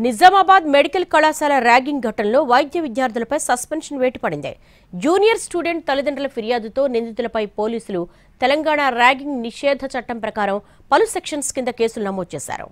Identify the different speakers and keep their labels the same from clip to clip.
Speaker 1: Nizamabad medical కళాశాల ragging ఘటనలో వైద్య విద్యార్థులపై సస్పెన్షన్ వేటు పడింది. జూనియర్ స్టూడెంట్ తల్లిదండ్రుల ఫిర్యాదుతో నిందితులపై పోలీసులు తెలంగాణ ర్యాగింగ్ నిషేధ చట్టం ప్రకారం పలు సెక్షన్స్ కింద కేసులు నమోదు చేశారు.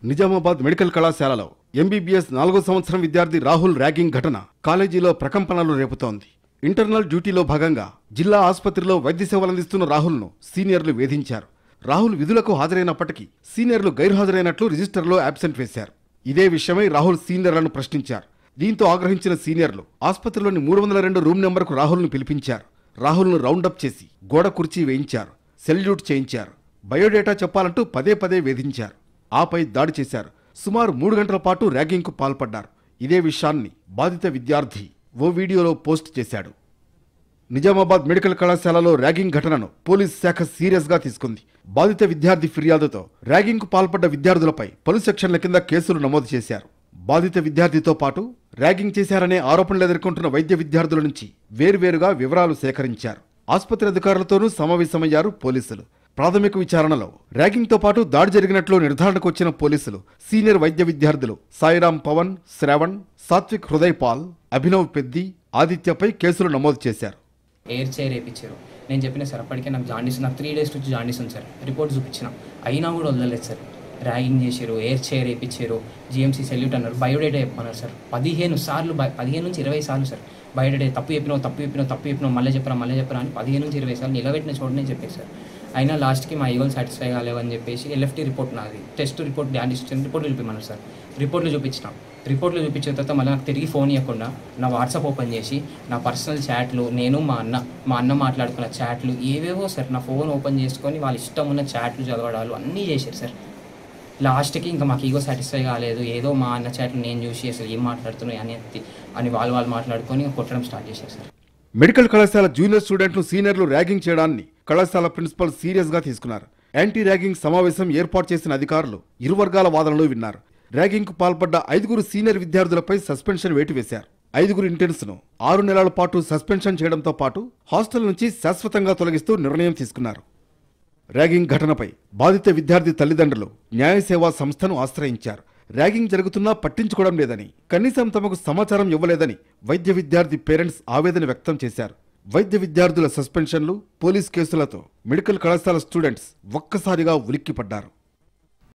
Speaker 2: నిజామాబాద్ మెడికల్ కళాశాలలో ఎంబీబీఎస్ 4వ సంవత్సరం విద్యార్థి రాహుల్ ర్యాగింగ్ ఘటన కాలేజీలో ప్రకంపనలు రేపుతోంది. ఇంటర్నల్ డ్యూటీలో భాగంగా జిల్లా ఆసుపత్రిలో వైద్య సేవలందిస్తున్న రాహుల్ను సీనియర్లు వేధించారు. రాహుల్ విధులకు హాజరైనప్పటికీ సీనియర్లు గైర్హాజరైనట్లు రిజిస్టర్లో అబ్సెంట్ వేశారు. ఇదే విషయమై రాహుల్ సీనియర్లను ప్రశ్నించారు. దీంతో ఆగ్రహించిన సీనియర్లు ఆసుపత్రిలోని 302 రూమ్ నెంబర్కు రాహుల్ను పిలిపించారు. రాహుల్ను రౌండప్ చేసి గోడ కుర్చీ వేయించారు, సెల్యూట్ చేయించారు, బయోడేటా చెప్పాలంటూ పదే పదే వేధించారు. ఆపై దాడి చేశారు. సుమారు 3 గంటల పాటు ర్యాగింగ్కు పాల్పడ్డారు. ఇదే విషయాన్ని బాధిత విద్యార్థి ఓ వీడియోలో పోస్ట్ చేశాడు. నిజామాబాద్ మెడికల్ కళాశాలలో ర్యాగింగ్ ఘటనను పోలీస్ శాఖ సీరియస్ గా తీసుకుంది. బాధిత విద్యార్థి ఫిర్యాదుతో ర్యాగింగ్ కు పాల్పడ్డ విద్యార్థులపై పలు సెక్షన్ల కింద కేసులు నమోదు చేశారు. బాధిత విద్యార్థితో పాటు ర్యాగింగ్ చేశారనే ఆరోపణలు ఎదుర్కొంటున్న వైద్య విద్యార్థుల నుంచి వేర్వేరుగా వివరాలు సేకరించారు. ఆసుపత్రి అధికారులతోనూ సమావేశమయ్యారు పోలీసులు. ప్రాథమిక విచారణలో ర్యాగింగ్ తో పాటు దాడి జరిగినట్లు నిర్ధారణకు వచ్చిన పోలీసులు సీనియర్ వైద్య విద్యార్థులు సాయిరాం పవన్, శ్రావణ్, సాత్విక్ హృదయ్ పాల్, అభినవ్ పెద్ది, ఆదిత్యపై కేసులు నమోదు చేశారు.
Speaker 3: ఎయిర్ చైర్ వేయించారు. నేను చెప్పిన సార్ అప్పటికే నాకు జాండీస్, నాకు 3 days నుంచి జాండీస్ ఉంది సార్. రిపోర్ట్ చూపించిన, అయినా కూడా వదలలేదు సార్. ర్యాగింగ్ చేశారు, ఎయిర్ చైర్ వేయించారు, జీఎంసీ సెల్యూట్ అన్నారు, బయోడేటా చెప్పన్నారు సార్. 15 సార్లు, 15 నుంచి 20 సార్లు సార్ బయోడేటా తప్పు చెప్పినావు మళ్ళీ చెప్పరా అని 15 నుంచి 20 సార్లు నిలబెట్టిన చోటనే చెప్పారు సార్. అయినా లాస్ట్కి మా ఈగోలు సాటిస్ఫై కాలేవని చెప్పేసి ఎల్ఎఫ్టీ రిపోర్ట్ నాది, టెస్ట్ రిపోర్ట్, జాండీస్ రిపోర్ట్లు చూపించమన్నారు సార్. రిపోర్ట్లు చూపించిన తర్వాత మళ్ళీ నాకు తిరిగి ఫోన్ ఇవ్వకుండా నా వాట్సాప్ ఓపెన్ చేసి నా పర్సనల్ చాట్లు, నేను మా అన్న మాట్లాడుకున్న చాట్లు ఏవేవో సార్ నా ఫోన్ ఓపెన్ చేసుకొని వాళ్ళ ఇష్టం ఉన్న చాట్లు చదవడాలు అన్నీ చేశారు సార్. లాస్ట్కి ఇంకా మాకు ఈగో సాటిస్ఫై కాలేదు, ఏదో మా అన్న చాట్లు నేను చూసి అసలు ఏం మాట్లాడుతున్నాయి అని వాళ్ళు మాట్లాడుకొని కొట్టడం స్టార్ట్ చేశారు సార్.
Speaker 2: మెడికల్ కళాశాల జూనియర్ స్టూడెంట్లు సీనియర్లు ర్యాగింగ్ చేయడాన్ని కళాశాల ప్రిన్సిపల్ సీరియస్ గా తీసుకున్నారు. యాంటీ ర్యాగింగ్ సమావేశం ఏర్పాటు చేసిన అధికారులు ఇరు వర్గాల వాదనలు విన్నారు. ర్యాగింగ్ కు పాల్పడ్డ 5 సీనియర్ విద్యార్థులపై సస్పెన్షన్ వేటు వేశారు. 5 ఇంటర్న్స్ ను 6 నెలల పాటు సస్పెన్షన్ చేయడంతో పాటు హాస్టల్ నుంచి శాశ్వతంగా తొలగిస్తూ నిర్ణయం తీసుకున్నారు. ర్యాగింగ్ ఘటనపై బాధిత విద్యార్థి తల్లిదండ్రులు న్యాయ సేవా సంస్థను ఆశ్రయించారు. ర్యాగింగ్ జరుగుతున్నా పట్టించుకోవడం లేదని, కనీసం తమకు సమాచారం ఇవ్వలేదని వైద్య విద్యార్థి పేరెంట్స్ ఆవేదన వ్యక్తం చేశారు. వైద్య విద్యార్థుల సస్పెన్షన్లు, పోలీస్ కేసులతో మెడికల్ కళాశాల స్టూడెంట్స్ ఒక్కసారిగా ఉలిక్కిపడ్డారు.